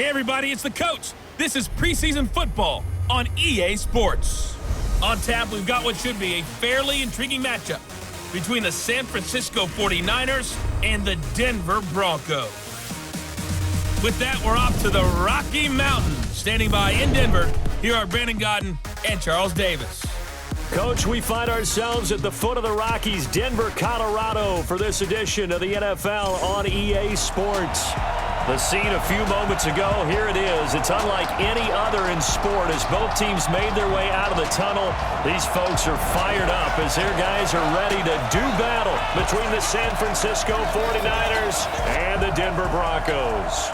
Hey everybody, it's the coach. This is preseason football on EA Sports. On tap, we've got what should be a fairly intriguing matchup between the San Francisco 49ers and the Denver Broncos. With that, we're off to the Rocky Mountains. Standing by in Denver, here are Brandon Godden and Charles Davis. Coach, we find ourselves at the foot of the Rockies, Denver, Colorado, for this edition of the NFL on EA Sports. The scene a few moments ago, here it is. It's unlike any other in sport as both teams made their way out of the tunnel. These folks are fired up as their guys are ready to do battle between the San Francisco 49ers and the Denver Broncos.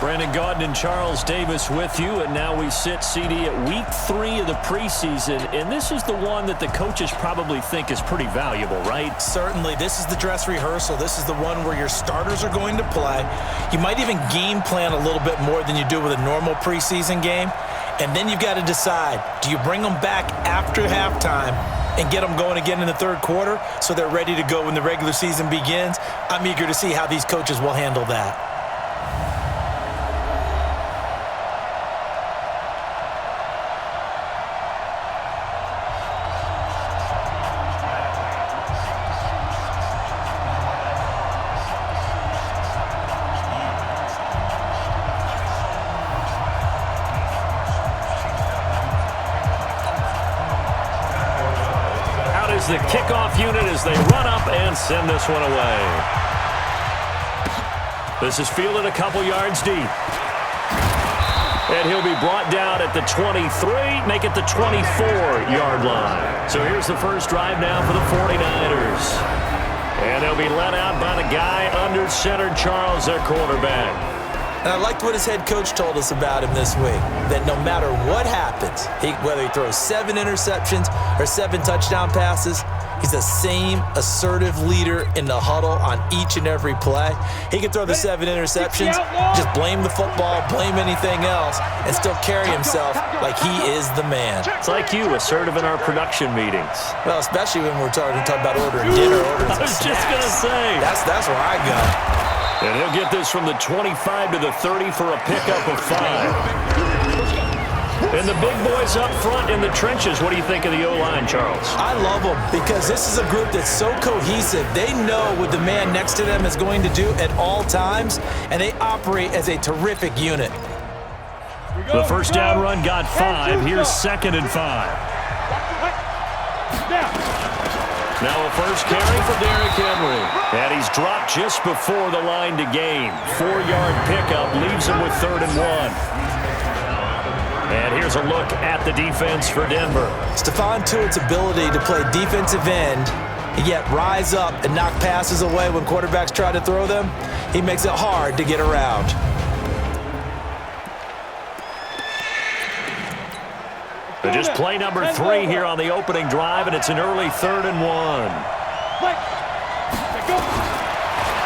Brandon Gaudin and Charles Davis with you, and now we sit, CD, at week 3 of the preseason, and this is the one that the coaches probably think is pretty valuable, right? Certainly. This is the dress rehearsal. This is the one where your starters are going to play. You might even game plan a little bit more than you do with a normal preseason game, and then you've got to decide, do you bring them back after halftime and get them going again in the third quarter so they're ready to go when the regular season begins? I'm eager to see how these coaches will handle that. The kickoff unit as they run up and send this one away. This is fielded a couple yards deep. And he'll be brought down at the 23, make it the 24-yard line. So here's the first drive now for the 49ers. And they'll be let out by the guy under center, Charles, their quarterback. And I liked what his head coach told us about him this week, that no matter what happens, whether he throws 7 interceptions or 7 touchdown passes, he's the same assertive leader in the huddle on each and every play. He can throw the 7 interceptions, just blame the football, blame anything else, and still carry himself like he is the man. It's like you, assertive in our production meetings. Well, especially when we're talking about ordering dinner, ordering I was snacks. just going to say. That's where I go. And he'll get this from the 25 to the 30 for a pickup of 5. And the big boys up front in the trenches. What do you think of the O-line, Charles? I love them because this is a group that's so cohesive. They know what the man next to them is going to do at all times, and they operate as a terrific unit. The first down run got 5. Here's 2nd and 5. Now a first carry for Derrick Henry. And he's dropped just before the line to gain. 4-yard pickup leaves him with 3rd and 1. And here's a look at the defense for Denver. Stephon Tuitt's ability to play defensive end, yet rise up and knock passes away when quarterbacks try to throw them, he makes it hard to get around. Just play number 3 here on the opening drive, and it's an early 3rd and 1.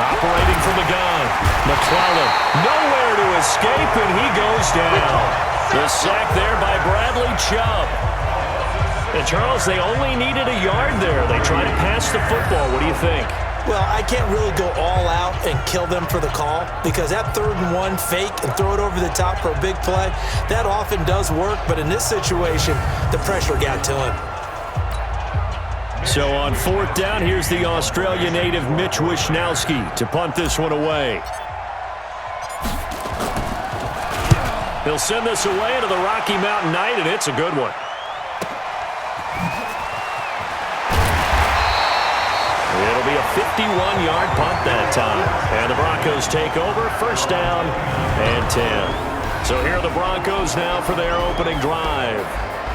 Operating from the gun, McClellan nowhere to escape, and he goes down. The sack there by Bradley Chubb. And Charles, they only needed a yard there. They tried to pass the football. What do you think? Well, I can't really go all out and kill them for the call because that 3rd and 1 fake and throw it over the top for a big play, that often does work. But in this situation, the pressure got to him. So on 4th down, here's the Australia native Mitch Wishnowsky to punt this one away. He'll send this away into the Rocky Mountain Night, and it's a good one. It'll be a 51-yard punt that time. And the Broncos take over, 1st down and 10. So here are the Broncos now for their opening drive.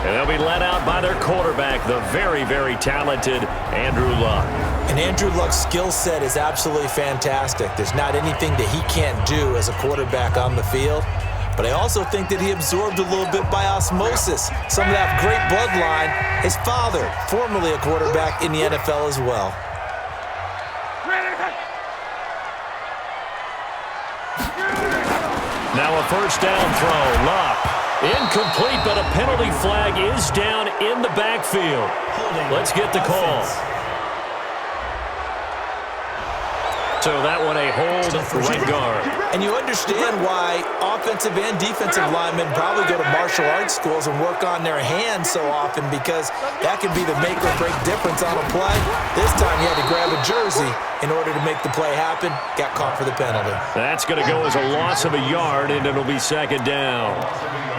And they'll be led out by their quarterback, the very, very talented Andrew Luck. And Andrew Luck's skill set is absolutely fantastic. There's not anything that he can't do as a quarterback on the field. But I also think that he absorbed a little bit by osmosis some of that great bloodline. His father, formerly a quarterback in the NFL as well. Now a 1st down throw. Luck. Incomplete, but a penalty flag is down in the backfield. Let's get the call. So that one a hold for right guard. And you understand why offensive and defensive linemen probably go to martial arts schools and work on their hands so often, because that can be the make or break difference on a play. This time he had to grab a jersey in order to make the play happen. Got caught for the penalty. That's going to go as a loss of a yard, and it'll be second down.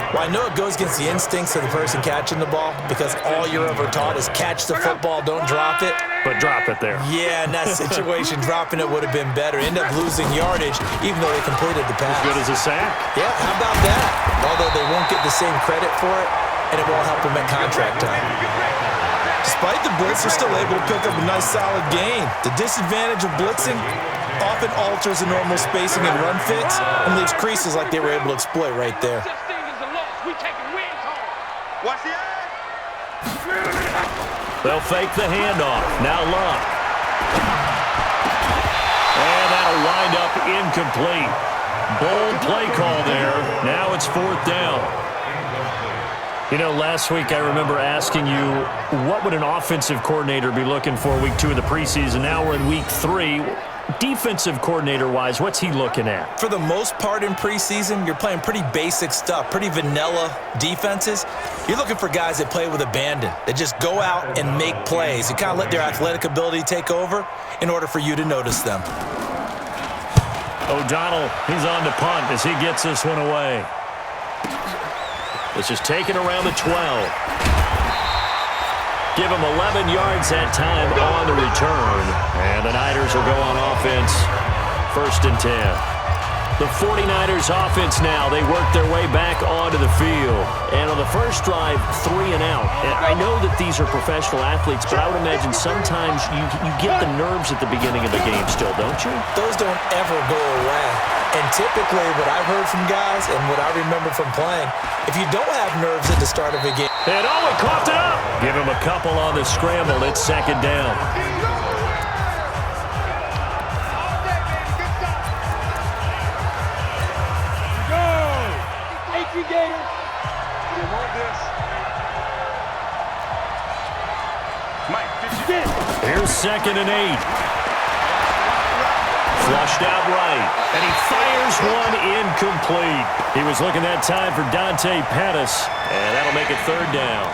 Well, I know it goes against the instincts of the person catching the ball, because all you're ever taught is catch the football, don't drop it. But drop it there. Yeah, in that situation, dropping it would have been better. End up losing yardage, even though they completed the pass. As good as a sack. Yeah, how about that? Although they won't get the same credit for it, and it won't help them at contract time. Despite the blitz, they're still able to pick up a nice, solid gain. The disadvantage of blitzing often alters the normal spacing and run fits and leaves creases like they were able to exploit right there. They'll fake the handoff. Now Luck. And that'll wind up incomplete. Bold play call there. Now it's fourth down. You know, last week I remember asking you, what would an offensive coordinator be looking for week 2 of the preseason? Now we're in week 3. Defensive coordinator-wise, what's he looking at? For the most part in preseason, you're playing pretty basic stuff, pretty vanilla defenses. You're looking for guys that play with abandon, that just go out and make plays. You kind of let their athletic ability take over in order for you to notice them. O'Donnell, he's on to punt as he gets this one away. This is taken around the 12. Give him 11 yards that time on the return. And the Niners will go on offense. 1st and 10. The 49ers offense now. They work their way back onto the field. And on the first drive, 3 and out. And I know that these are professional athletes, but I would imagine sometimes you get the nerves at the beginning of the game still, don't you? Those don't ever go away. And typically what I've heard from guys and what I remember from playing, if you don't have nerves at the start of a game. And he coughed it up. Give him a couple on the scramble. It's second down. Here's 2nd and 8. Flushed out right. And he fires one incomplete. He was looking that time for Dante Pettis. And that'll make it 3rd down.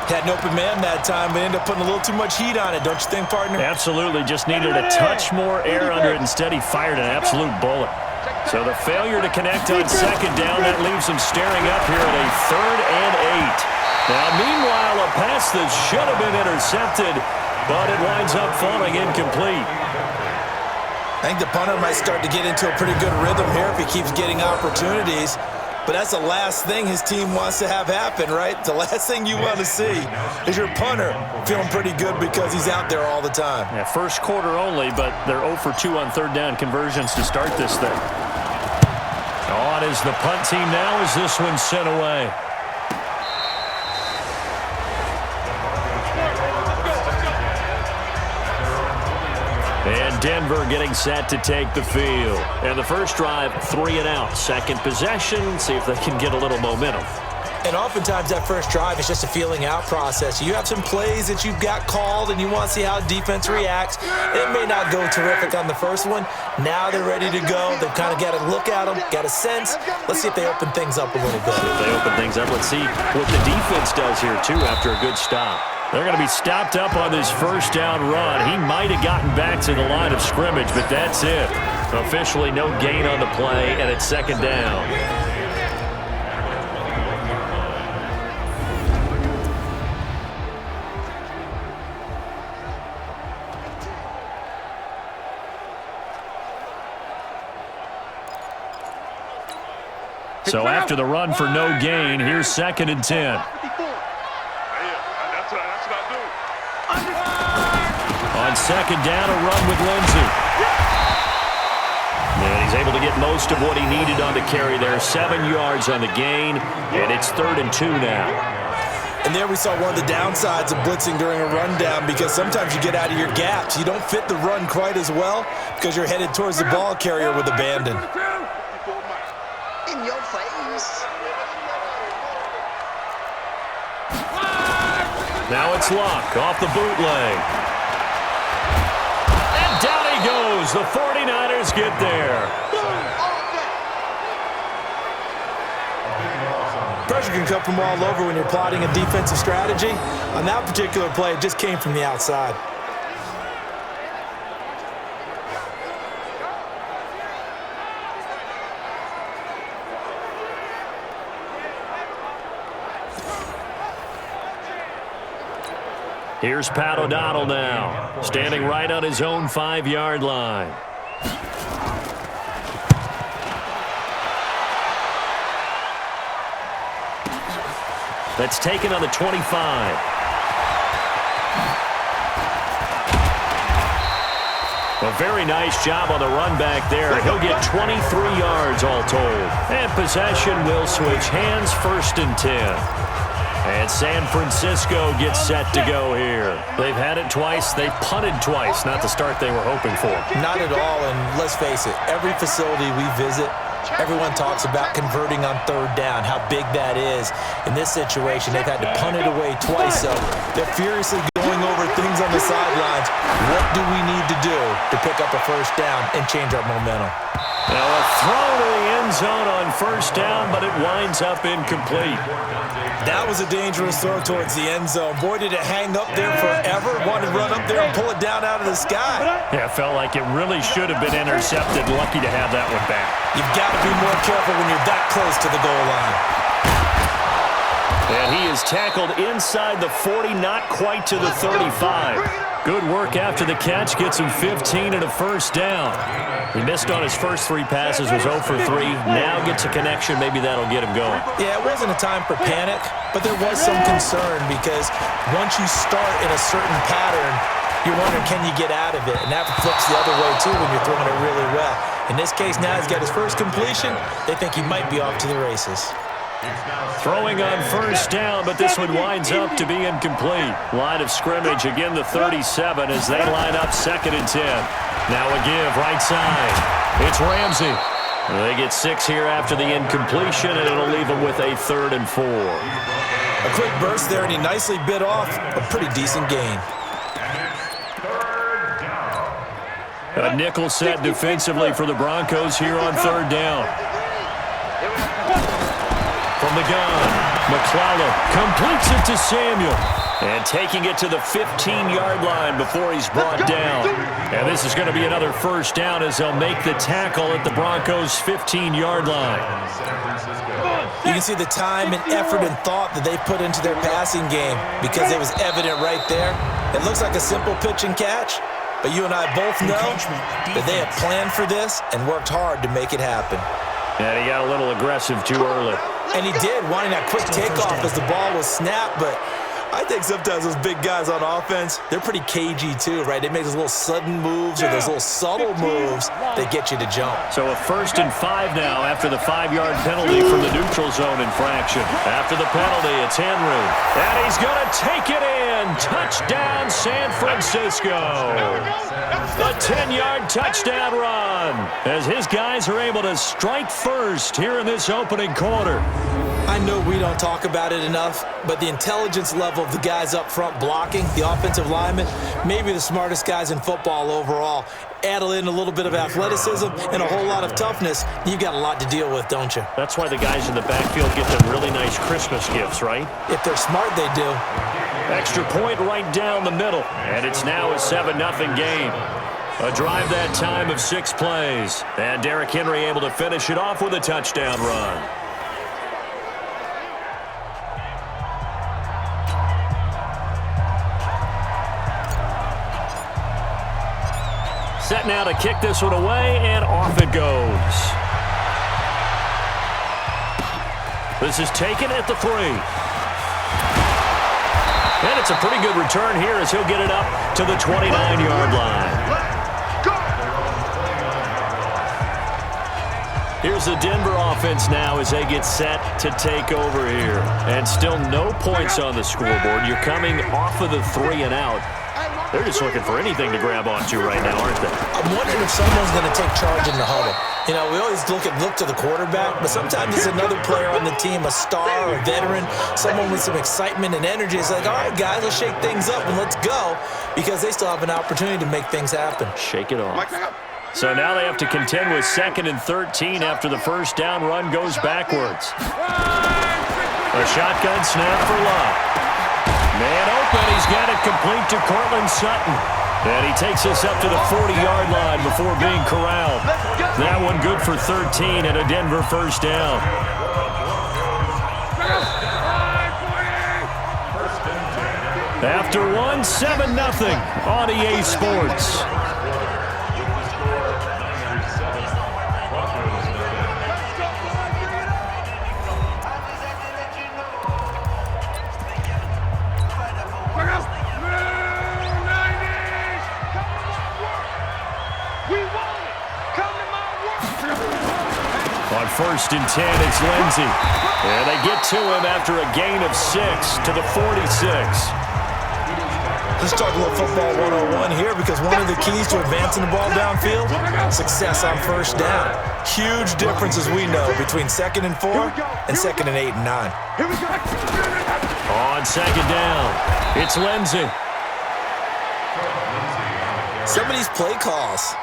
Had an open man that time, but ended up putting a little too much heat on it, don't you think, partner? Absolutely. Just needed a touch more air under it. Instead, he fired an absolute bullet. So the failure to connect on 2nd down, that leaves him staring up here at a 3rd and 8. Now, meanwhile, a pass that should have been intercepted, but it winds up falling incomplete. I think the punter might start to get into a pretty good rhythm here if he keeps getting opportunities. But that's the last thing his team wants to have happen, right? The last thing you want to see is your punter feeling pretty good because he's out there all the time. Yeah, first quarter only, but they're 0 for 2 on 3rd down conversions to start this thing. On is the punt team now as this one's sent away. And Denver getting set to take the field. And the first drive, 3 and out. Second possession, see if they can get a little momentum. And oftentimes that first drive is just a feeling out process. You have some plays that you've got called and you want to see how defense reacts. It may not go terrific on the first one. Now they're ready to go. They've kind of got to look at them, got a sense. Let's see if they open things up a little bit. If they open things up, let's see what the defense does here, too, after a good stop. They're going to be stopped up on this first down run. He might have gotten back to the line of scrimmage, but that's it. Officially no gain on the play, and it's 2nd down. So after the run for no gain, here's 2nd and 10. On 2nd down, a run with Lindsey. And he's able to get most of what he needed on the carry there. 7 yards on the gain, and it's 3rd and 2 now. And there we saw one of the downsides of blitzing during a rundown, because sometimes you get out of your gaps. You don't fit the run quite as well because you're headed towards the ball carrier with abandon. In your face. Now it's Luck off the bootleg. And down he goes as the 49ers get there. Pressure can come from all over when you're plotting a defensive strategy. On that particular play, it just came from the outside. Here's Pat O'Donnell now, standing right on his own 5-yard line. That's taken on the 25. A very nice job on the run back there. He'll get 23 yards all told. And possession will switch hands, 1st and 10. And San Francisco gets set to go here. They've had it twice. They've punted twice. Not the start they were hoping for. Not at all, and let's face it, every facility we visit, everyone talks about converting on 3rd down, how big that is. In this situation, they've had to punt it away twice, so they're furiously going over things on the sidelines. What do we need to do to pick up a 1st down and change our momentum? Now a throw to the end zone on 1st down, but it winds up incomplete. That was a dangerous throw towards the end zone. Boy, did it hang up there forever. Wanted to run up there and pull it down out of the sky. Yeah, it felt like it really should have been intercepted. Lucky to have that one back. You've got to be more careful when you're that close to the goal line. And he is tackled inside the 40, not quite to the 35. Good work after the catch. Gets him 15 and a 1st down. He missed on his first 3 passes, was 0 for 3. Now gets a connection. Maybe that'll get him going. Yeah, it wasn't a time for panic, but there was some concern because once you start in a certain pattern, you're wondering, can you get out of it? And that flips the other way, too, when you're throwing it really well. In this case, now he's got his first completion. They think he might be off to the races. Throwing on 1st down, but this one winds up to be incomplete. Line of scrimmage, again the 37 as they line up 2nd and 10. Now a give, right side. It's Ramsey. They get 6 here after the incompletion, and it'll leave them with a 3rd and 4. A quick burst there, and he nicely bit off a pretty decent gain. A nickel set defensively for the Broncos here on 3rd down. From the gun, McClellan completes it to Samuel. And taking it to the 15-yard line before he's brought down. And this is going to be another 1st down as they'll make the tackle at the Broncos' 15-yard line. You can see the time and effort and thought that they put into their passing game because it was evident right there. It looks like a simple pitch and catch, but you and I both know that they have planned for this and worked hard to make it happen. And he got a little aggressive too early. And he did, wanting that quick takeoff as the ball was snapped, but I think sometimes those big guys on offense, they're pretty cagey too, right? They make those little sudden moves or those little subtle moves that get you to jump. So a 1st and 5 now after the 5-yard penalty from the neutral zone infraction. After the penalty, it's Henry. And he's going to take it in. Touchdown, San Francisco. A 10-yard touchdown run as his guys are able to strike first here in this opening quarter. I know we don't talk about it enough, but the intelligence level of the guys up front blocking, the offensive linemen, maybe the smartest guys in football overall. Add in a little bit of athleticism and a whole lot of toughness, you've got a lot to deal with, don't you? That's why the guys in the backfield get them really nice Christmas gifts, right? If they're smart, they do. Extra point right down the middle, and it's now a 7-0 game. A drive that time of 6 plays, and Derrick Henry able to finish it off with a touchdown run. Set now to kick this one away, and off it goes. This is taken at the 3. And it's a pretty good return here as he'll get it up to the 29-yard line. Here's the Denver offense now as they get set to take over here. And still no points on the scoreboard. You're coming off of the 3 and out. They're just looking for anything to grab onto right now, aren't they? I'm wondering if someone's going to take charge in the huddle. You know, we always look to the quarterback, but sometimes it's another player on the team, a star, a veteran, someone with some excitement and energy. It's like, all right, guys, let's shake things up and let's go, because they still have an opportunity to make things happen. Shake it off. So now they have to contend with 2nd and 13 after the first down run goes backwards. A shotgun snap for Love. Man open. He's got it complete to Cortland Sutton. And he takes us up to the 40-yard line before being corralled. That one good for 13 and a Denver first down. After one, 7-0 on EA Sports. On 1st and 10, it's Lindsey. And they get to him after a gain of 6 to the 46. Let's talk a little football 101 here, because one of the keys to advancing the ball downfield, success on first down. Huge difference, as we know, between 2nd and 4 and 2nd and 8 and 9. On 2nd down, it's Lindsey. Some of these play calls,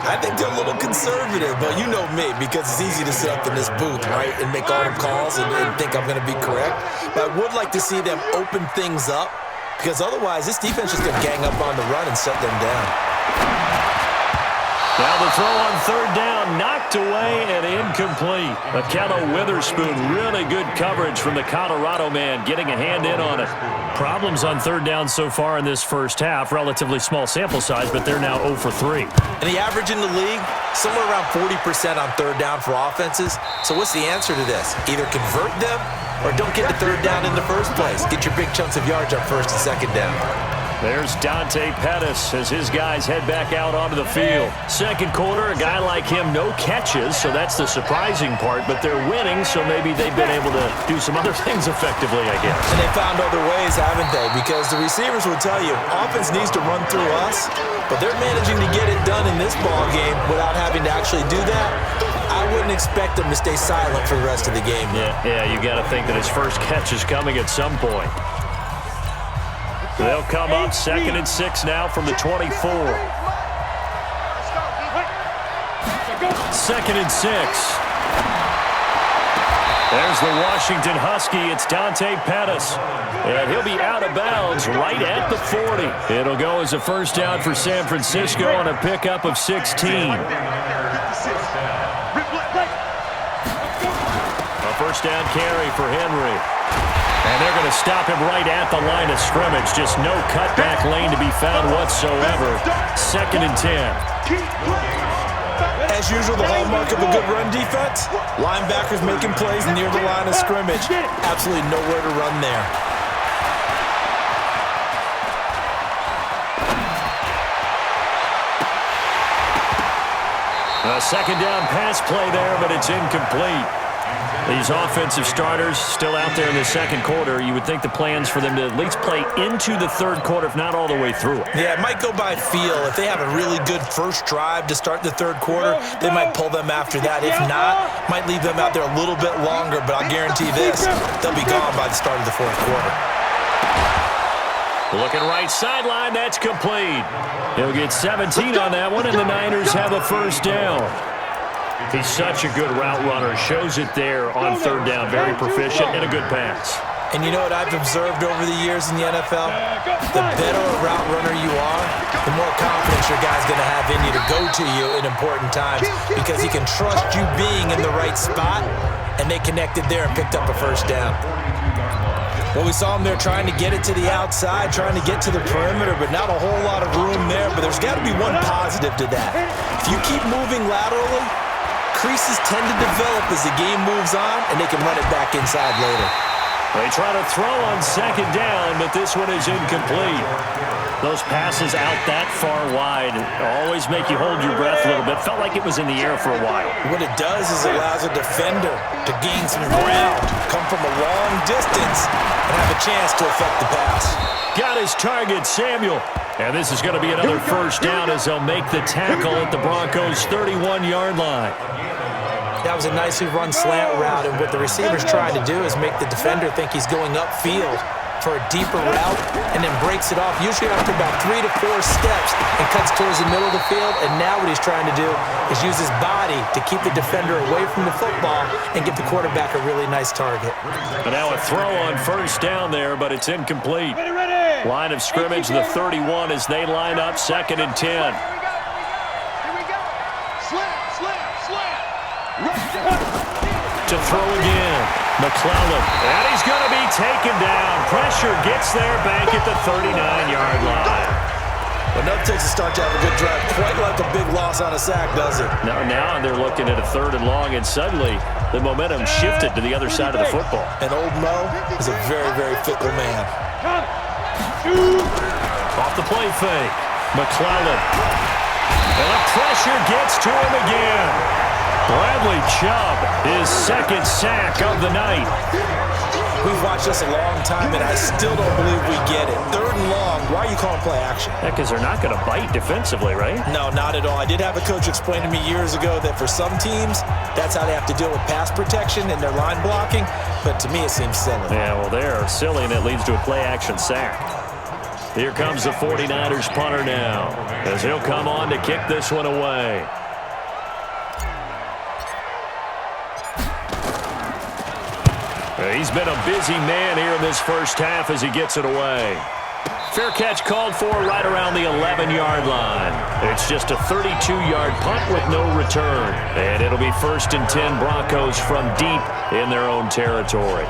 I think they're a little conservative, but you know me, because it's easy to sit up in this booth, right, and make all the calls and think I'm going to be correct. But I would like to see them open things up, because otherwise this defense is going to gang up on the run and shut them down. Now the throw on 3rd down, knocked away and incomplete. Akello Witherspoon, really good coverage from the Colorado man, getting a hand in on it. Problems on 3rd down so far in this first half. Relatively small sample size, but they're now 0 for 3. And the average in the league, somewhere around 40% on 3rd down for offenses. So what's the answer to this? Either convert them or don't get the 3rd down in the first place. Get your big chunks of yards up 1st and 2nd down. There's Dante Pettis as his guys head back out onto the field. Second quarter, a guy like him, no catches, so that's the surprising part, but they're winning, so maybe they've been able to do some other things effectively, I guess. And they found other ways, haven't they? Because the receivers will tell you, offense needs to run through us, but they're managing to get it done in this ball game without having to actually do that. I wouldn't expect them to stay silent for the rest of the game. Yeah, you got to think that his first catch is coming at some point. They'll come up 2nd and 6 now from the 24. 2nd and 6. There's the Washington Husky. It's Dante Pettis. And he'll be out of bounds right at the 40. It'll go as a first down for San Francisco on a pickup of 16. A first down carry for Henry. And they're going to stop him right at the line of scrimmage. Just no cutback lane to be found whatsoever. 2nd and 10. As usual, the hallmark of a good run defense, linebackers making plays near the line of scrimmage. Absolutely nowhere to run there. A 2nd down pass play there, but it's incomplete. These offensive starters still out there in the second quarter. You would think the plans for them to at least play into the 3rd quarter, if not all the way through it. Yeah, it might go by feel. If they have a really good first drive to start the 3rd quarter, they might pull them after that. If not, might leave them out there a little bit longer, but I'll guarantee this, they'll be gone by the start of the 4th quarter. Looking right sideline, that's complete. He'll get 17 on that one, and the Niners have a first down. He's such a good route runner. Shows it there on 3rd down. Very proficient and a good pass. And you know what I've observed over the years in the NFL? The better a route runner you are, the more confidence your guy's going to have in you to go to you in important times, because he can trust you being in the right spot, and they connected there and picked up a first down. Well, we saw him there trying to get it to the outside, trying to get to the perimeter, but not a whole lot of room there. But there's got to be one positive to that. If you keep moving laterally, creases tend to develop as the game moves on, and they can run it back inside later. They try to throw on 2nd down, but this one is incomplete. Those passes out that far wide always make you hold your breath a little bit. Felt like it was in the air for a while. What it does is it allows a defender to gain some ground, come from a long distance, and have a chance to affect the pass. Got his target, Samuel. And this is going to be another first down as they'll make the tackle at the Broncos' 31-yard line. That was a nicely run slant route, and what the receiver's trying to do is make the defender think he's going upfield for a deeper route and then breaks it off, usually after about 3 to 4 steps, and cuts towards the middle of the field. And now what he's trying to do is use his body to keep the defender away from the football and give the quarterback a really nice target. And now a throw on first down there, but it's incomplete. Line of scrimmage, the 31 as they line up, 2nd and 10. Here we go. Slam. To throw again, McClellan, and he's going to be taken down. Pressure gets there back at the 39-yard line. But enough takes to start to have a good drive. Quite like a big loss on a sack, does it? Now they're looking at a 3rd and long, and suddenly the momentum shifted to the other side of the football. And old Mo is a very, very fickle man. Off the play fake, McClellan. And the pressure gets to him again. Bradley Chubb, his 2nd sack of the night. We've watched this a long time, and I still don't believe we get it. 3rd and long, why are you calling play action? Yeah, because they're not going to bite defensively, right? No, not at all. I did have a coach explain to me years ago that for some teams, that's how they have to deal with pass protection and their line blocking, but to me it seems silly. Yeah, well, they're silly, and it leads to a play action sack. Here comes the 49ers punter now, as he'll come on to kick this one away. He's been a busy man here in this first half as he gets it away. Fair catch called for right around the 11-yard line. It's just a 32-yard punt with no return. And it'll be 1st and 10 Broncos from deep in their own territory.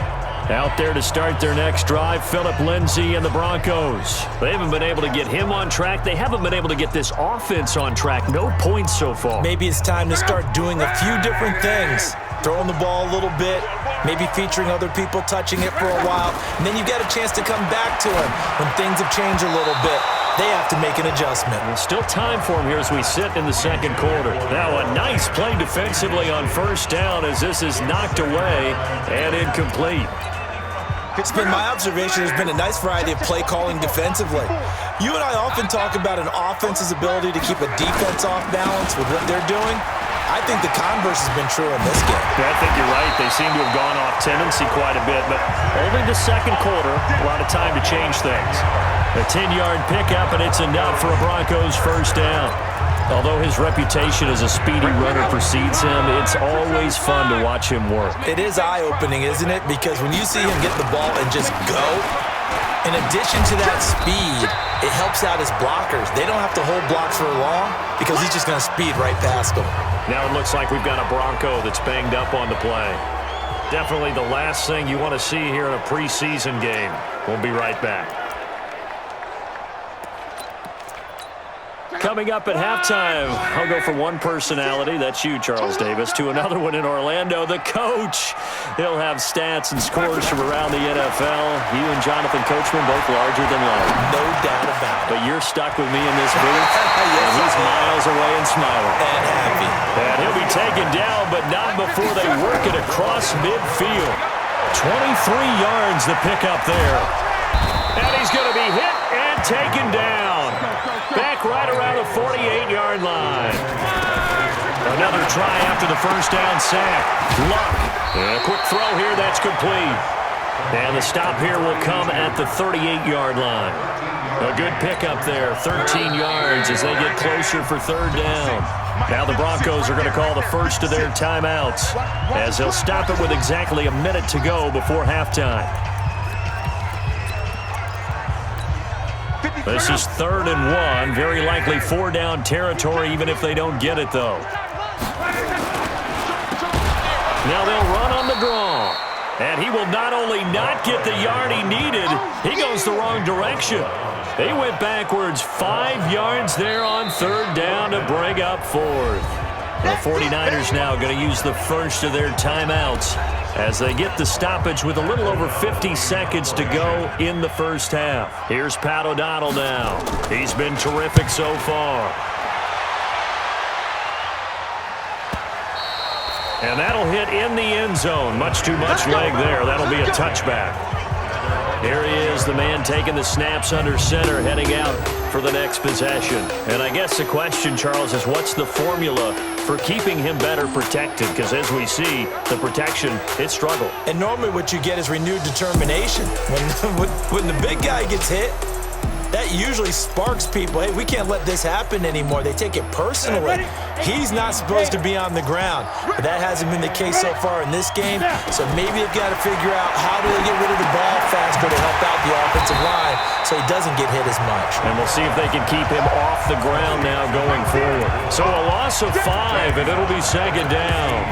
Out there to start their next drive, Phillip Lindsay and the Broncos. They haven't been able to get him on track. They haven't been able to get this offense on track. No points so far. Maybe it's time to start doing a few different things. Throwing the ball a little bit, maybe featuring other people touching it for a while, and then you get a chance to come back to him when things have changed a little bit. They have to make an adjustment. There's still time for him here as we sit in the 2nd quarter. Now a nice play defensively on first down as this is knocked away and incomplete. It's been my observation there's been a nice variety of play calling defensively. You and I often talk about an offense's ability to keep a defense off balance with what they're doing. I think the converse has been true in this game. Yeah, I think you're right. They seem to have gone off tendency quite a bit, but only the 2nd quarter, a lot of time to change things. A 10-yard pickup, and it's enough for a Broncos first down. Although his reputation as a speedy runner precedes him, it's always fun to watch him work. It is eye-opening, isn't it? Because when you see him get the ball and just go, in addition to that speed, it helps out his blockers. They don't have to hold blocks for long because he's just going to speed right past them. Now it looks like we've got a Bronco that's banged up on the play. Definitely the last thing you want to see here in a preseason game. We'll be right back. Coming up at halftime, I'll go from one personality, that's you, Charles Davis, to another one in Orlando, the coach. He'll have stats and scores from around the NFL. You and Jonathan Coachman both larger than life. No doubt about it. But you're stuck with me in this booth, and he's miles away and smiling. And happy. And he'll be taken down, but not before they work it across midfield. 23 yards to pick up there. And he's going to be hit and taken down. Back right around the 48-yard line. Another try after the first down sack. Luck. And a quick throw here, that's complete. And the stop here will come at the 38-yard line. A good pickup there, 13 yards as they get closer for 3rd down. Now the Broncos are going to call the first of their timeouts as they'll stop it with exactly a minute to go before halftime. This is 3rd and 1. Very likely 4-down territory, even if they don't get it, though. Now they'll run on the draw. And he will not only not get the yard he needed, he goes the wrong direction. They went backwards 5 yards there on 3rd down to bring up 4th. The 49ers now going to use the first of their timeouts as they get the stoppage with a little over 50 seconds to go in the first half. Here's Pat O'Donnell now. He's been terrific so far. And that'll hit in the end zone. Much too much leg there. That'll be a touchback. Here he is, the man taking the snaps under center, heading out for the next possession. And I guess the question, Charles, is what's the formula for keeping him better protected? Because as we see, the protection, it struggled. And normally what you get is renewed determination. When the big guy gets hit, that usually sparks people. Hey, we can't let this happen anymore. They take it personally. He's not supposed to be on the ground. But that hasn't been the case so far in this game. So maybe they've got to figure out how do they get rid of the ball faster to help out the offensive line so he doesn't get hit as much. And we'll see if they can keep him off the ground now going forward. So a loss of 5, and it'll be second down.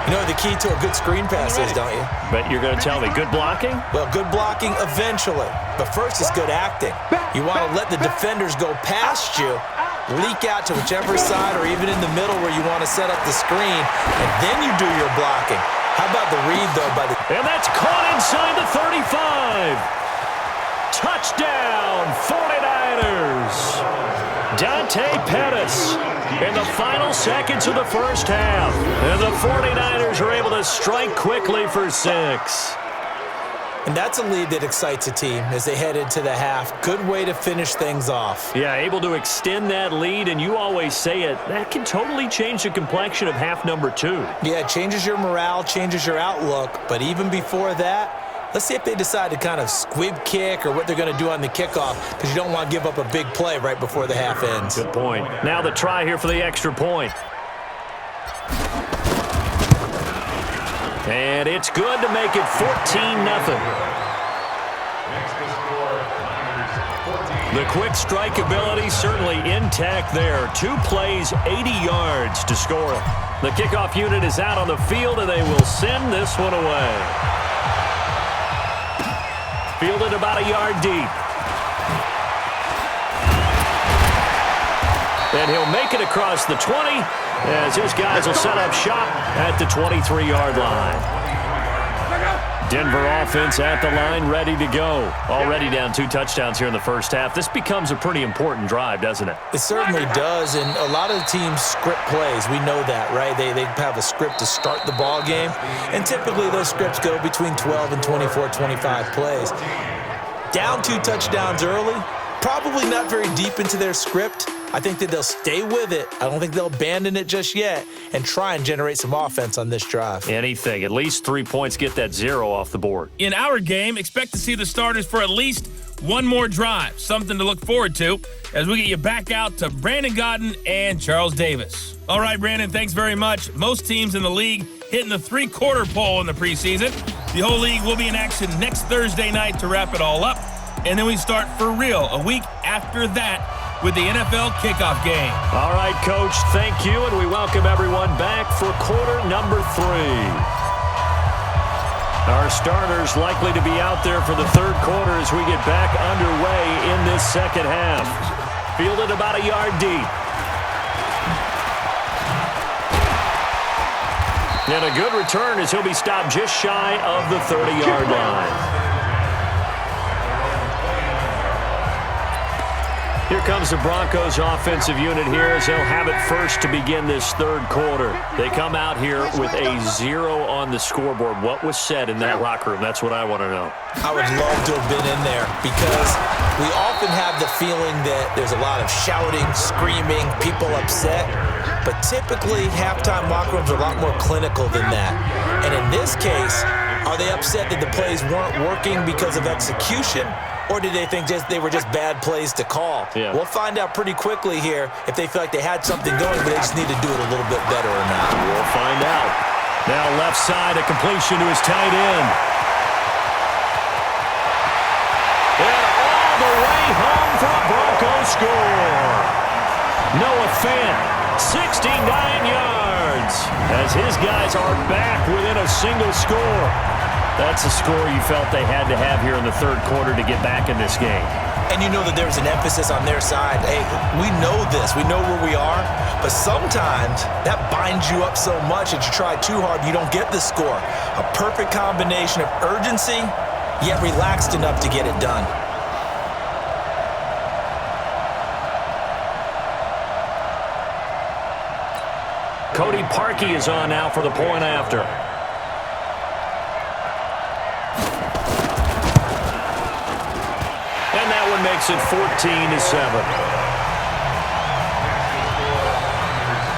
You know what the key to a good screen pass is, don't you? But you're going to tell me, good blocking? Well, good blocking eventually. But first is good acting. You want to let the defenders go past you, leak out to whichever side or even in the middle where you want to set up the screen, and then you do your blocking. How about the read, though, by the... And that's caught inside the 35. Touchdown, 49ers. Dante Pettis in the final seconds of the first half. And the 49ers are able to strike quickly for 6. And that's a lead that excites a team as they head into the half. Good way to finish things off. Yeah, able to extend that lead, and you always say it, that can totally change the complexion of half number 2. Yeah, it changes your morale, changes your outlook. But even before that, let's see if they decide to kind of squib kick or what they're going to do on the kickoff, because you don't want to give up a big play right before the half ends. Good point. Now the try here for the extra point. And it's good to make it 14-0. The quick strike ability certainly intact there. 2 plays, 80 yards to score it. The kickoff unit is out on the field, and they will send this one away. Fielded about a yard deep. And he'll make it across the 20 as his guys will set up shop at the 23-yard line. Denver offense at the line, ready to go. Already down 2 touchdowns here in the first half. This becomes a pretty important drive, doesn't it? It certainly does, and a lot of the teams script plays. We know that, right? They have a script to start the ball game, and typically those scripts go between 12 and 24, 25 plays. Down 2 touchdowns early, probably not very deep into their script. I think that they'll stay with it. I don't think they'll abandon it just yet and try and generate some offense on this drive. Anything. At least 3 points, get that 0 off the board. In our game, expect to see the starters for at least one more drive. Something to look forward to as we get you back out to Brandon Godden and Charles Davis. All right, Brandon, thanks very much. Most teams in the league hitting the 3-quarter pole in the preseason. The whole league will be in action next Thursday night to wrap it all up. And then we start for real a week after that with the NFL kickoff game. All right, Coach, thank you, and we welcome everyone back for quarter number 3. Our starters likely to be out there for the 3rd quarter as we get back underway in this second half. Fielded about a yard deep. And a good return as he'll be stopped just shy of the 30-yard line. Here comes the Broncos offensive unit here as they'll have it first to begin this 3rd quarter. They come out here with a 0 on the scoreboard. What was said in that locker room? That's what I want to know. I would love to have been in there because we often have the feeling that there's a lot of shouting, screaming, people upset. But typically, halftime locker rooms are a lot more clinical than that. And in this case, are they upset that the plays weren't working because of execution? Or did they think they were just bad plays to call? Yeah. We'll find out pretty quickly here if they feel like they had something going, but they just need to do it a little bit better or not. We'll find out. Now left side, a completion to his tight end. And all the way home for a Broncos score. Noah Fant, 69 yards, as his guys are back within a single score. That's a score you felt they had to have here in the 3rd quarter to get back in this game. And you know that there's an emphasis on their side. Hey, we know this. We know where we are. But sometimes that binds you up so much that you try too hard, you don't get the score. A perfect combination of urgency, yet relaxed enough to get it done. Cody Parkey is on now for the point after. makes it 14-7.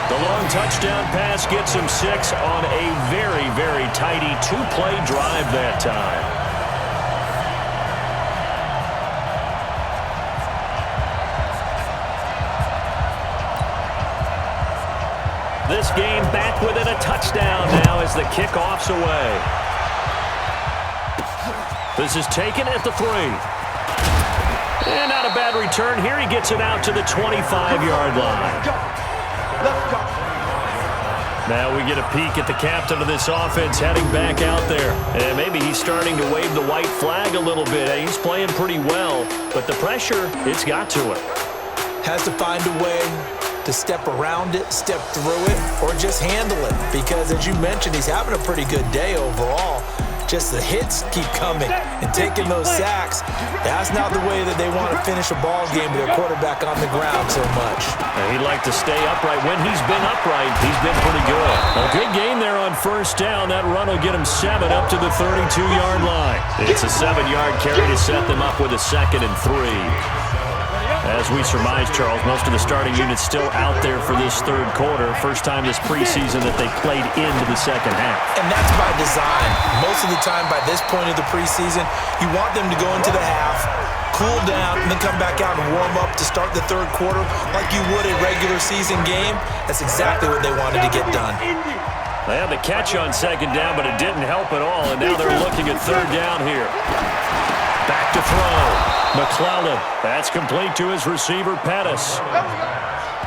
The long touchdown pass gets him 6 on a very, very tidy two-play drive that time. This game back within a touchdown now as the kickoff's away. This is taken at the 3. And not a bad return here. He gets it out to the 25-yard line. Now we get a peek at the captain of this offense heading back out there. And maybe he's starting to wave the white flag a little bit. He's playing pretty well, but the pressure, it's got to him. Has to find a way to step around it, step through it, or just handle it. Because as you mentioned, he's having a pretty good day overall. Just the hits keep coming and taking those sacks. That's not the way that they want to finish a ball game with their quarterback on the ground so much. He'd like to stay upright. When he's been upright, he's been pretty good. A good game there on first down. That run will get him 7 up to the 32-yard line. It's a 7-yard carry to set them up with a 2nd and 3. As we surmise, Charles, most of the starting units still out there for this third quarter. First time this preseason that they played into the second half. And that's by design. Most of the time by this point of the preseason, you want them to go into the half, cool down, and then come back out and warm up to start the third quarter like you would a regular season game. That's exactly what they wanted to get done. They had the catch on second down, but it didn't help at all, and now they're looking at third down here. Back to throw. McClellan. That's complete to his receiver, Pettis.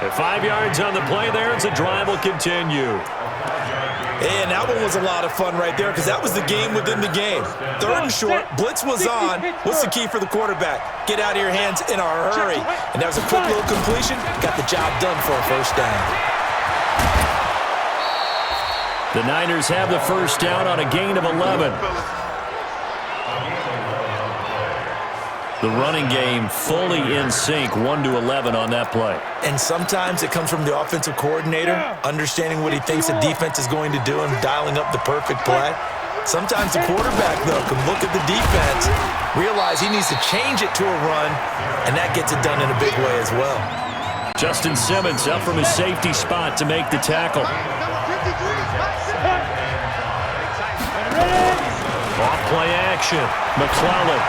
At 5 yards on the play there, as the drive will continue. And that one was a lot of fun right there because that was the game within the game. Third and short, blitz was on. What's the key for the quarterback? Get out of your hands in a hurry. And that was a quick little completion. Got the job done for a first down. The Niners have the first down on a gain of 11. The running game fully in sync, 1-11 on that play. And sometimes it comes from the offensive coordinator, understanding what he thinks the defense is going to do and dialing up the perfect play. Sometimes the quarterback, though, can look at the defense, realize he needs to change it to a run, and that gets it done in a big way as well. Justin Simmons up from his safety spot to make the tackle. Off play action. McClellan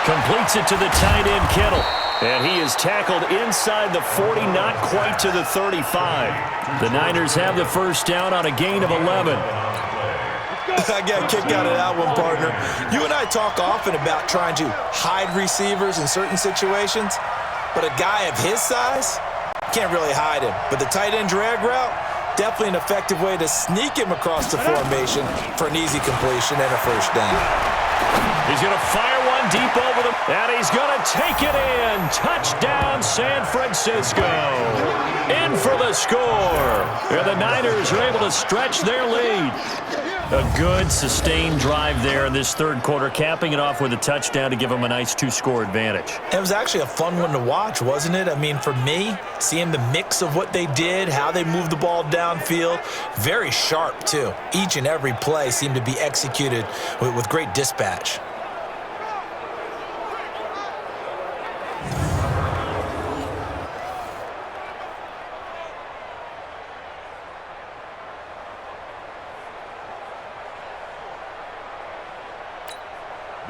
completes it to the tight end, Kittle. And he is tackled inside the 40, not quite to the 35. The Niners have the first down on a gain of 11. I got a kick out of that one, partner. You and I talk often about trying to hide receivers in certain situations, but a guy of his size can't really hide him. But the tight end drag route, definitely an effective way to sneak him across the formation for an easy completion and a first down. He's going to fire one deep over them, and he's going to take it in. Touchdown, San Francisco. In for the score. And the Niners are able to stretch their lead. A good, sustained drive there in this third quarter, capping it off with a touchdown to give them a nice 2-score advantage. It was actually a fun one to watch, wasn't it? I mean, for me, seeing the mix of what they did, how they moved the ball downfield, very sharp, too. Each and every play seemed to be executed with great dispatch.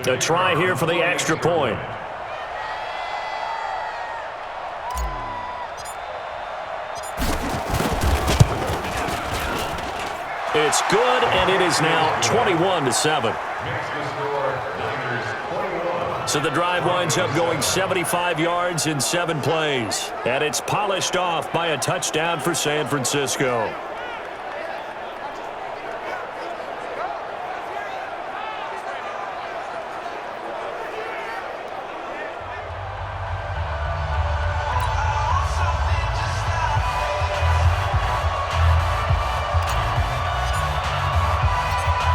A try here for the extra point. It's good, and it is now 21-7. So the drive winds up going 75 yards in 7 plays. And it's polished off by a touchdown for San Francisco.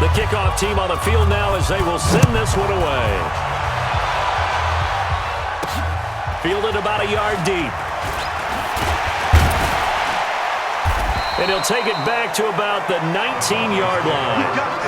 The kickoff team on the field now as they will send this one away. Fielded about a yard deep. And he'll take it back to about the 19-yard line.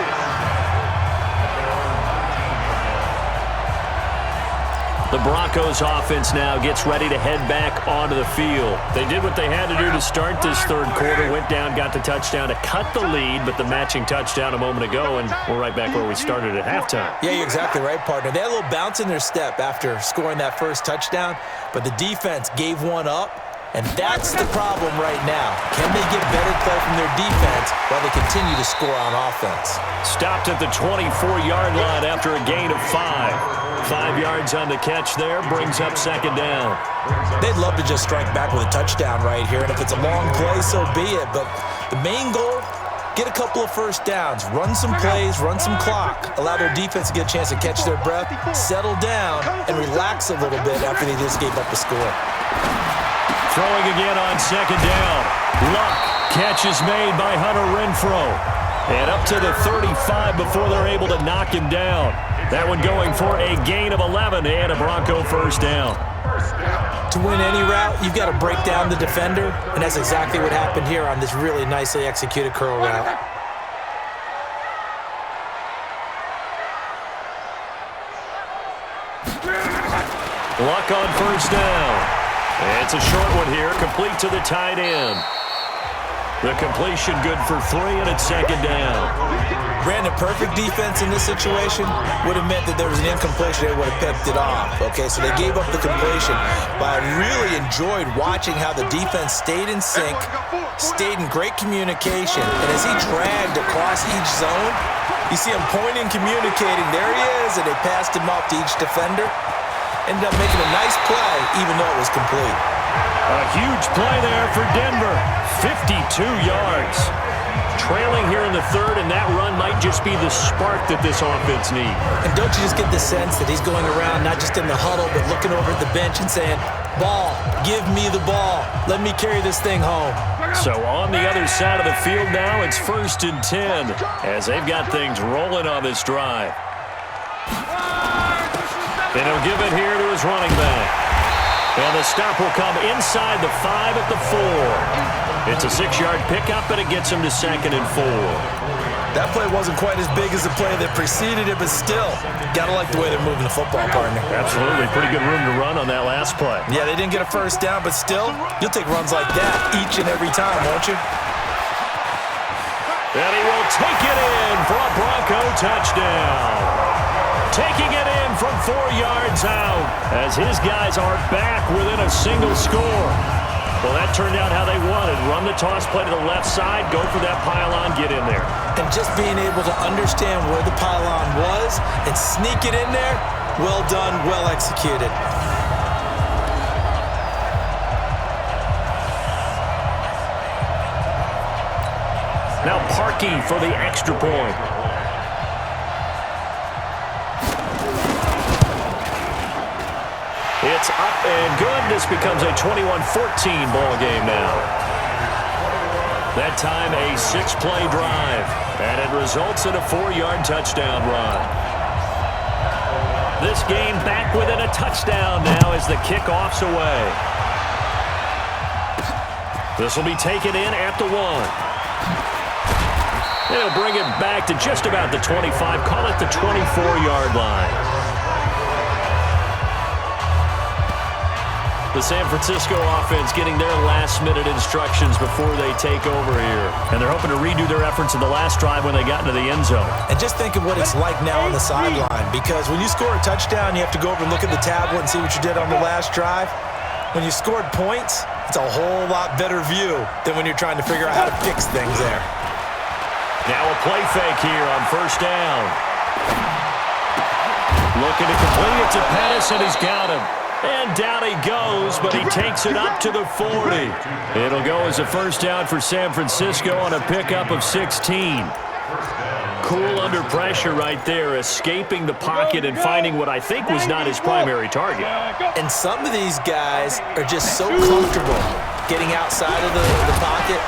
The Broncos offense now gets ready to head back onto the field. They did what they had to do to start this third quarter, went down, got the touchdown to cut the lead, but the matching touchdown a moment ago, and we're right back where we started at halftime. Yeah, you're exactly right, partner. They had a little bounce in their step after scoring that first touchdown, but the defense gave one up, and that's the problem right now. Can they get better play from their defense while they continue to score on offense? Stopped at the 24-yard line after a gain of 5. 5 yards on the catch there, brings up second down. They'd love to just strike back with a touchdown right here, and if it's a long play, so be it. But the main goal, get a couple of first downs, run some plays, run some clock, allow their defense to get a chance to catch their breath, settle down, and relax a little bit after they just gave up the score. Throwing again on second down. Luck, catch is made by Hunter Renfrow. And up to the 35 before they're able to knock him down. That one going for a gain of 11 and a Bronco first down. To win any route, you've got to break down the defender, and that's exactly what happened here on this really nicely executed curl route. Luck on first down. It's a short one here, complete to the tight end. The completion good for 3, and it's second down. Brandon, perfect defense in this situation would have meant that there was an incompletion. They would have picked it off. Okay, so they gave up the completion. But I really enjoyed watching how the defense stayed in sync, stayed in great communication. And as he dragged across each zone, you see him pointing, communicating. There he is, and they passed him off to each defender. Ended up making a nice play, even though it was complete. A huge play there for Denver. 52 yards. Trailing here in the third, and that run might just be the spark that this offense needs. And don't you just get the sense that he's going around, not just in the huddle, but looking over at the bench and saying, ball, give me the ball. Let me carry this thing home. So on the other side of the field now, it's 1st and 10 as they've got things rolling on this drive. And he'll give it here to his running back. And the stop will come inside the 5 at the 4. It's a 6-yard pickup, and it gets him to 2nd and 4. That play wasn't quite as big as the play that preceded it, but still, got to like the way they're moving the football, partner. Absolutely. Pretty good room to run on that last play. Yeah, they didn't get a first down, but still, you'll take runs like that each and every time, won't you? And he will take it in for a Bronco touchdown. Taking it in from 4 yards out as his guys are back within a single score. Well, that turned out how they wanted. Run the toss play to the left side, go for that pylon, get in there. And just being able to understand where the pylon was and sneak it in there, well done, well executed. Now Parkey for the extra point. It's up and good. This becomes a 21-14 ball game now. That time a 6-play drive, and it results in a 4-yard touchdown run. This game back within a touchdown now as the kickoff's away. This will be taken in at the 1. They'll bring it back to just about the 25, call it the 24-yard line. The San Francisco offense getting their last-minute instructions before they take over here. And they're hoping to redo their efforts in the last drive when they got into the end zone. And just think of what it's like now on the sideline, because when you score a touchdown, you have to go over and look at the tablet and see what you did on the last drive. When you scored points, it's a whole lot better view than when you're trying to figure out how to fix things there. Now a play fake here on first down. Looking to complete it to Pettis, and he's got him. And down he goes, but he takes it up to the 40. It'll go as a first down for San Francisco on a pickup of 16. Cool under pressure right there, escaping the pocket and finding what I think was not his primary target. And some of these guys are just so comfortable getting outside of the pocket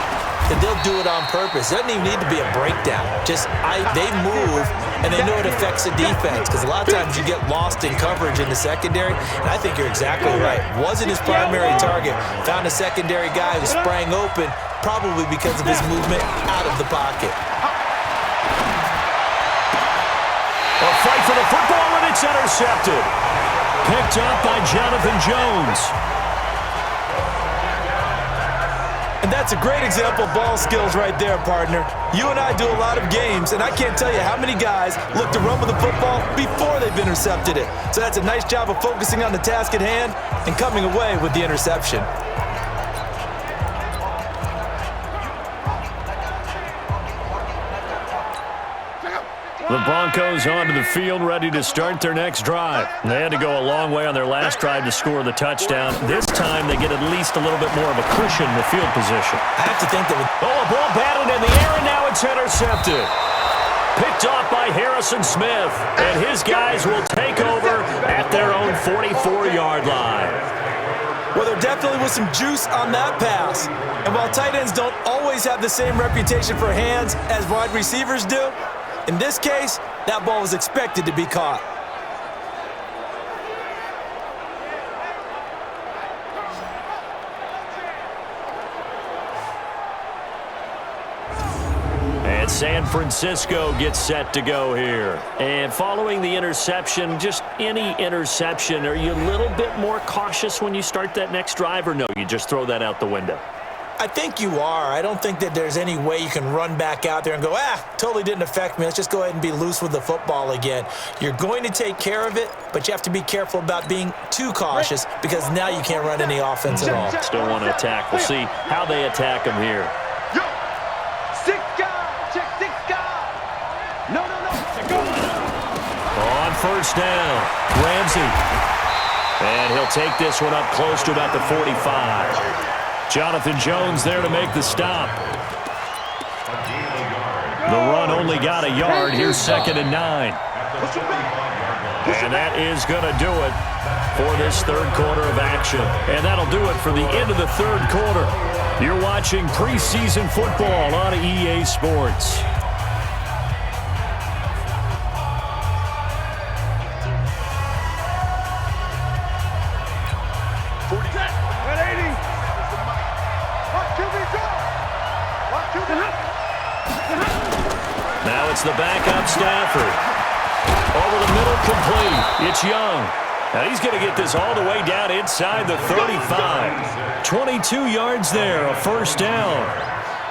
that they'll do it on purpose. It doesn't even need to be a breakdown. Just they move, and they know it affects the defense, because a lot of times you get lost in coverage in the secondary, and I think you're exactly right. Wasn't his primary target. Found a secondary guy who sprang open, probably because of his movement out of the pocket. A fight for the football, and it's intercepted. picked up by Jonathan Jones. And that's a great example of ball skills right there, partner. You and I do a lot of games, and I can't tell you how many guys look to run with the football before they've intercepted it. So that's a nice job of focusing on the task at hand and coming away with the interception. The Broncos onto the field, ready to start their next drive. They had to go a long way on their last drive to score the touchdown. This time, they get at least a little bit more of a cushion in the field position. I have to think that a ball batted in the air, and now it's intercepted. Picked off by Harrison Smith, and his guys will take over at their own 44-yard line. Well, there definitely was some juice on that pass. And while tight ends don't always have the same reputation for hands as wide receivers do, in this case, that ball was expected to be caught. And San Francisco gets set to go here. And following the interception, just any interception, are you a little bit more cautious when you start that next drive, or no, you just throw that out the window? I think you are. I don't think that there's any way you can run back out there and go, totally didn't affect me. Let's just go ahead and be loose with the football again. You're going to take care of it, but you have to be careful about being too cautious because now you can't run any offense at all. Still want to attack. We'll see how they attack him here. Yo, 6 guys, check 6 guys. No. On first down, Ramsey. And he'll take this one up close to about the 45. Jonathan Jones there to make the stop. The run only got a yard. Here's 2nd and 9. And that is going to do it for this third quarter of action. And that'll do it for the end of the third quarter. You're watching preseason football on EA Sports. Now it's the backup Stafford. Over the middle, complete. It's Young. Now he's going to get this all the way down inside the 35. 22 yards there, a first down.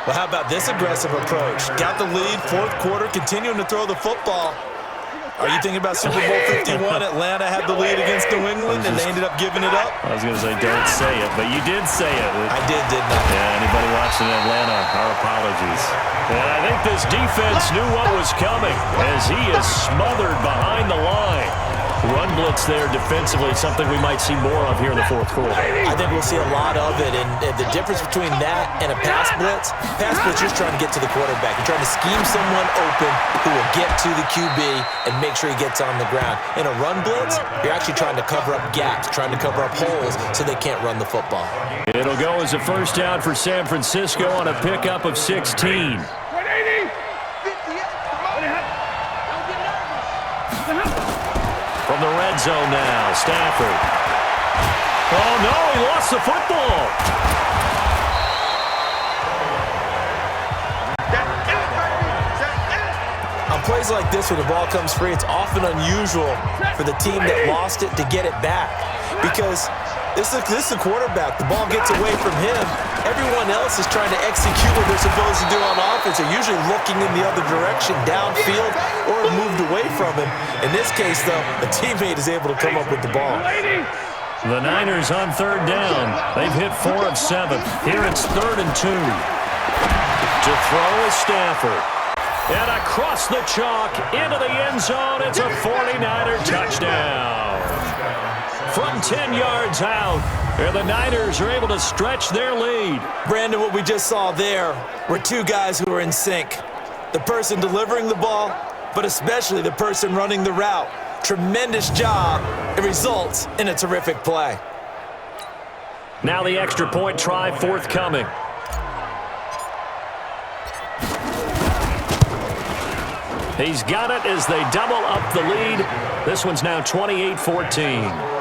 Well, how about this aggressive approach? Got the lead, fourth quarter, continuing to throw the football. Are you thinking about Super Bowl 51? Atlanta had the lead against New England, and they ended up giving it up? I was going to say, don't say it, but you did say it. I didn't I? Yeah, anybody watching Atlanta, our apologies. And I think this defense knew what was coming as he is smothered behind the line. Run blitz there defensively, something we might see more of here in the fourth quarter. I think we'll see a lot of it, and the difference between that and a pass blitz you're just trying to get to the quarterback. You're trying to scheme someone open who will get to the QB and make sure he gets on the ground. In a run blitz, you're actually trying to cover up gaps, trying to cover up holes so they can't run the football. It'll go as a first down for San Francisco on a pickup of 16. From the red zone now, Stafford. Oh, no, he lost the football. On plays like this where the ball comes free, it's often unusual for the team that lost it to get it back because this is the quarterback. The ball gets away from him. Everyone else is trying to execute what they're supposed to do on offense. They're usually looking in the other direction, downfield, or moved away from him. In this case, though, a teammate is able to come up with the ball. The Niners on third down. They've hit 4 of 7. Here it's 3rd and 2. To throw is Stafford. And across the chalk into the end zone. It's a 49er touchdown. From 10 yards out, and the Niners are able to stretch their lead. Brandon, what we just saw there were 2 guys who were in sync. The person delivering the ball, but especially the person running the route. Tremendous job. It results in a terrific play. Now the extra point try forthcoming. He's got it as they double up the lead. This one's now 28-14.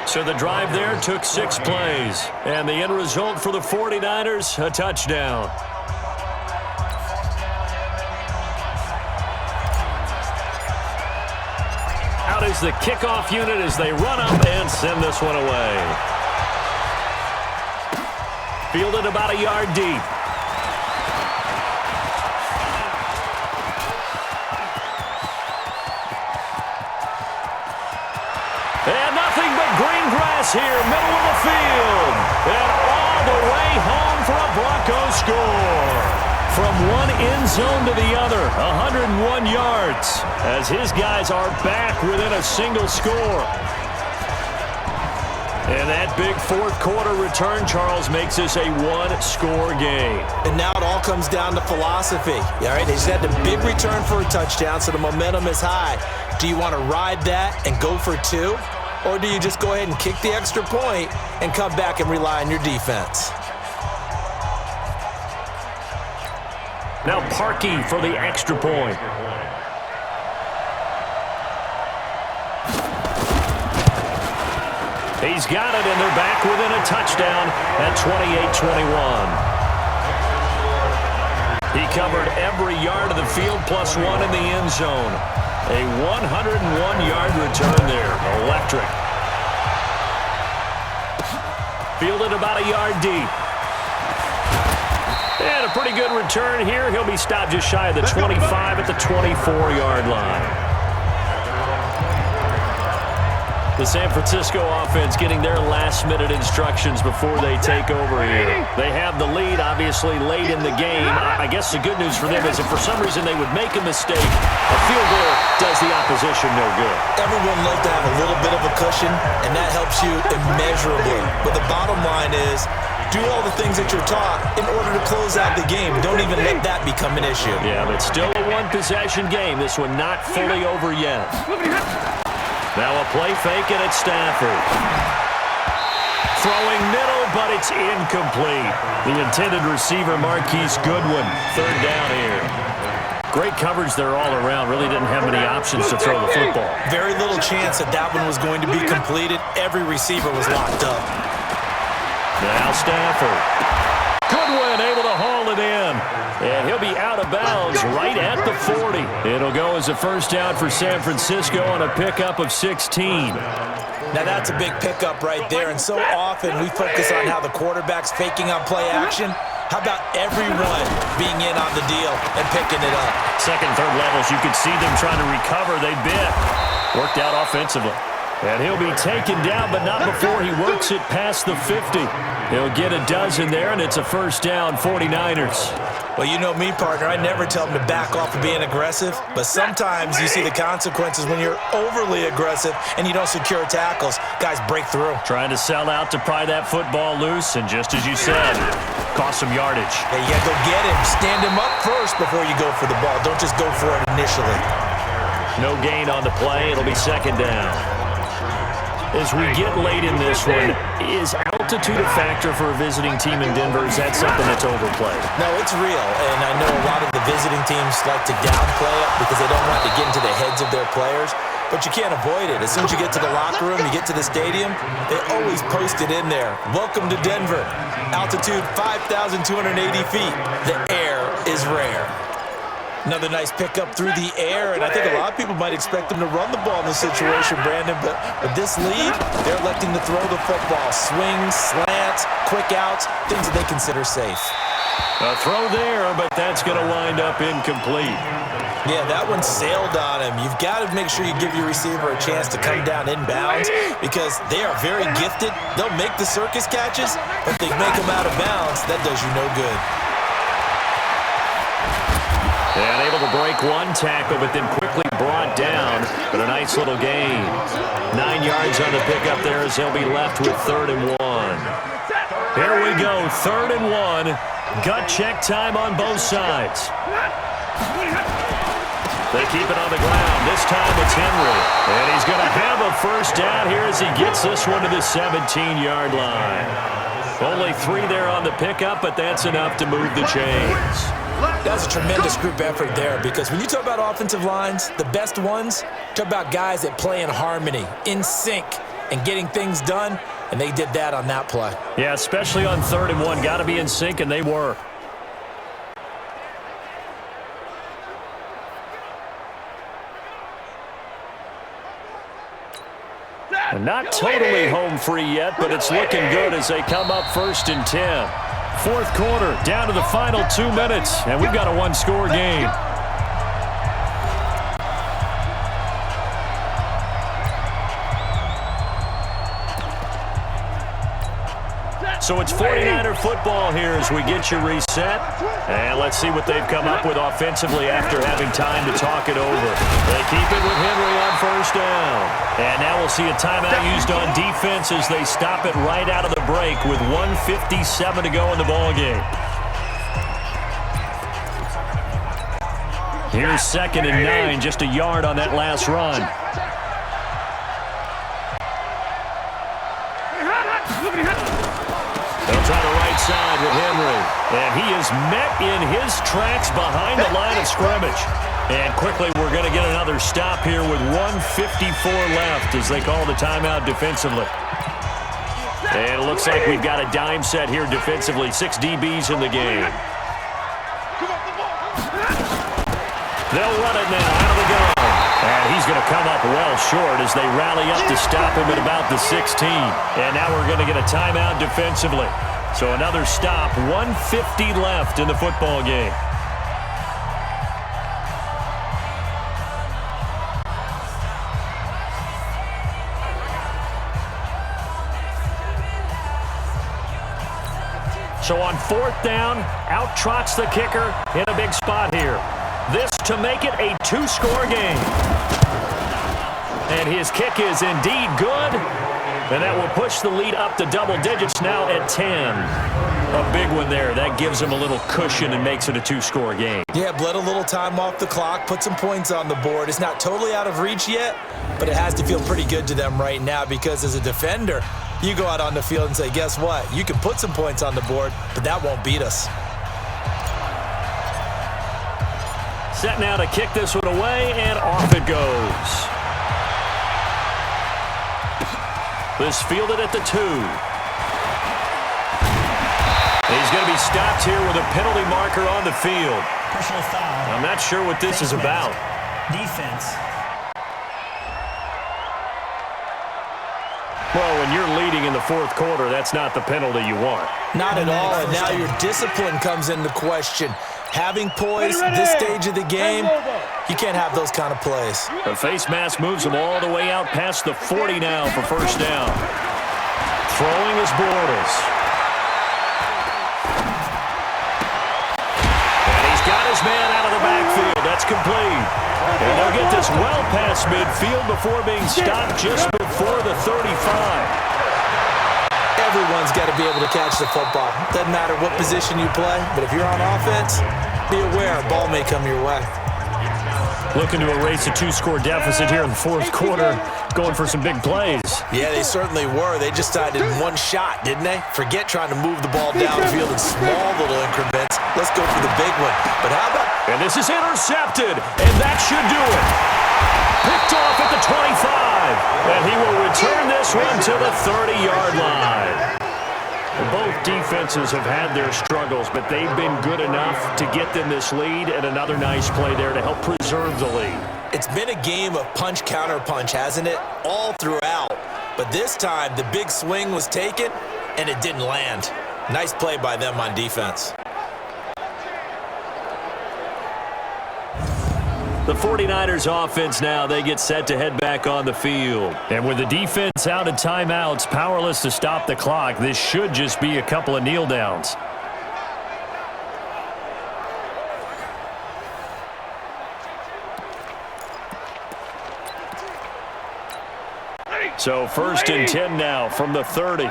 So the drive there took 6 plays. And the end result for the 49ers, a touchdown. Out is the kickoff unit as they run up and send this one away. Fielded about a yard deep. And nothing but green grass here, middle of the field. And all the way home for a Broncos score. From one end zone to the other, 101 yards, as his guys are back within a single score. And that big fourth quarter return, Charles, makes this a one-score game. And now it all comes down to philosophy. All right, they just had a big return for a touchdown, so the momentum is high. Do you want to ride that and go for two? Or do you just go ahead and kick the extra point and come back and rely on your defense? Now Parkey for the extra point. He's got it, and they're back within a touchdown at 28-21. He covered every yard of the field plus one in the end zone. A 101-yard return there. Electric. Fielded about a yard deep. And a pretty good return here. He'll be stopped just shy of the 25 at the 24-yard line. The San Francisco offense getting their last-minute instructions before they take over here. They have the lead, obviously, late in the game. I guess the good news for them is if for some reason they would make a mistake, a field goal does the opposition no good. Everyone loves to have a little bit of a cushion, and that helps you immeasurably. But the bottom line is, do all the things that you're taught in order to close out the game. Don't even let that become an issue. Yeah, but still a one-possession game. This one not fully over yet. Now a play fake, and it's Stafford. Throwing middle, but it's incomplete. The intended receiver, Marquise Goodwin, third down here. Great coverage there all around. Really didn't have many options to throw the football. Very little chance that that one was going to be completed. Every receiver was locked up. Now Stafford. Goodwin able to haul it in. And he'll be out of bounds right at the 40. It'll go as a first down for San Francisco on a pickup of 16. Now that's a big pickup right there. And so often we focus on how the quarterback's faking on play action. How about everyone being in on the deal and picking it up? Second, third levels, you could see them trying to recover. They bit. Worked out offensively. And he'll be taken down, but not before he works it past the 50. He'll get a dozen there, and it's a first down, 49ers. Well, you know me, partner. I never tell them to back off of being aggressive, but sometimes you see the consequences when you're overly aggressive and you don't secure tackles. Guys break through. Trying to sell out to pry that football loose, and just as you said, cost some yardage. Yeah, you got to go get him. Stand him up first before you go for the ball. Don't just go for it initially. No gain on the play. It'll be second down. As we get late in this one, is altitude a factor for a visiting team in Denver? Is that something that's overplayed? No, it's real, and I know a lot of the visiting teams like to downplay it because they don't want to get into the heads of their players, but you can't avoid it. As soon as you get to the locker room, you get to the stadium, they always post it in there. Welcome to Denver. Altitude 5,280 feet. The air is rare. Another nice pickup through the air, and I think a lot of people might expect them to run the ball in this situation, Brandon, but with this lead, they're electing to throw the football. Swings, slants, quick outs, things that they consider safe. A throw there, but that's going to wind up incomplete. Yeah, that one sailed on him. You've got to make sure you give your receiver a chance to come down inbounds because they are very gifted. They'll make the circus catches, but if they make them out of bounds, that does you no good. And able to break one tackle, but then quickly brought down. But a nice little gain. 9 yards on the pickup there as he'll be left with 3rd and 1. Here we go, 3rd and 1. Gut check time on both sides. They keep it on the ground. This time it's Henry. And he's going to have a first down here as he gets this one to the 17-yard line. Only 3 there on the pickup, but that's enough to move the chains. That's a tremendous group effort there because when you talk about offensive lines, the best ones, talk about guys that play in harmony, in sync, and getting things done, and they did that on that play. Yeah, especially on 3rd and 1. Got to be in sync, and they were. Not totally home free yet, but it's looking good as they come up 1st and 10. Fourth quarter, down to the final 2 minutes, and we've got a one-score game. So it's 49er football here as we get you reset. And let's see what they've come up with offensively after having time to talk it over. They keep it with Henry on 1st down. And now we'll see a timeout used on defense as they stop it right out of the break with 1:57 to go in the ballgame. Here's 2nd and 9, just a yard on that last run. They'll try the right side with Henry. And he is met in his tracks behind the line of scrimmage. And quickly we're going to get another stop here with 1:54 left as they call the timeout defensively. And it looks like we've got a dime set here defensively. 6 DBs in the game. They'll run it now out of the gun. And he's going to come up well short as they rally up to stop him at about the 16. And now we're going to get a timeout defensively. So another stop, 1:50 left in the football game. So on 4th down, out trots the kicker in a big spot here. This to make it a 2-score game. And his kick is indeed good. And that will push the lead up to double digits now at 10. A big one there. That gives him a little cushion and makes it a 2-score game. Yeah, bled a little time off the clock, put some points on the board. It's not totally out of reach yet, but it has to feel pretty good to them right now because as a defender, you go out on the field and say, guess what? You can put some points on the board, but that won't beat us. Set now to kick this one away, and off it goes. This fielded at the 2. He's going to be stopped here with a penalty marker on the field. Personal foul. I'm not sure what this is about. Defense. Well, when you're leading in the 4th quarter, that's not the penalty you want. Not at all, and now your discipline comes into question. Having poise at this stage of the game, you can't have those kind of plays. The face mask moves him all the way out past the 40 now for 1st down. Throwing is Bortles. And he's got his man out of the backfield. That's complete. And they'll get this well past midfield before being stopped just before the 35. Everyone's got to be able to catch the football. Doesn't matter what position you play, but if you're on offense, be aware a ball may come your way. Looking to erase a 2-score deficit here in the 4th quarter, going for some big plays. Yeah, they certainly were. They just decided in one shot, didn't they? Forget trying to move the ball downfield in small little increments. Let's go for the big one. But how about... And this is intercepted, and that should do it. Picked off at the 25, and he will return this one to the 30-yard line. Both defenses have had their struggles, but they've been good enough to get them this lead, and another nice play there to help preserve the lead. It's been a game of punch-counter-punch, hasn't it? All throughout. But this time, the big swing was taken, and it didn't land. Nice play by them on defense. The 49ers offense now, they get set to head back on the field. And with the defense out of timeouts, powerless to stop the clock, this should just be a couple of kneel downs. So 1st and 10 now from the 30.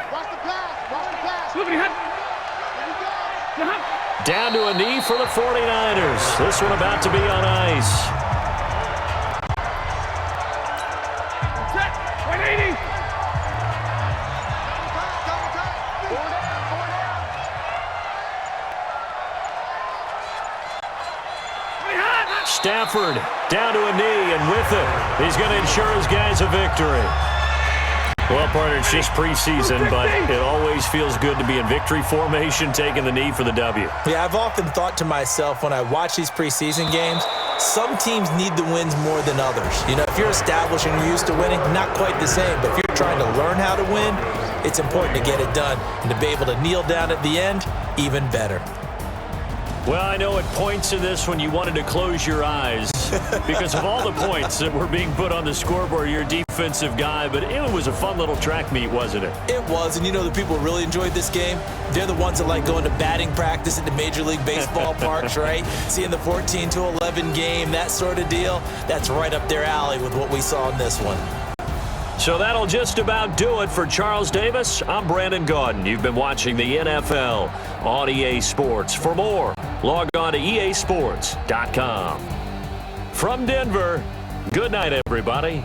Down to a knee for the 49ers. This one about to be on ice. Stafford down to a knee, and with it, he's going to ensure his guys a victory. Well, partner, it's just preseason, but it always feels good to be in victory formation, taking the knee for the W. Yeah, I've often thought to myself when I watch these preseason games, Some teams need the wins more than others. You know, if you're established and you're used to winning, not quite the same. But if you're trying to learn how to win, it's important to get it done. And to be able to kneel down at the end, even better. Well, I know at points in this when you wanted to close your eyes because of all the points that were being put on the scoreboard. You're a defensive guy, but it was a fun little track meet, wasn't it? It was, and you know the people who really enjoyed this game? They're the ones that like going to batting practice at the Major League Baseball parks, right? Seeing the 14-11 game, that sort of deal. That's right up their alley with what we saw in this one. So that'll just about do it for Charles Davis. I'm Brandon Gaudin. You've been watching the NFL on EA Sports. For more, log on to easports.com. From Denver, good night, everybody.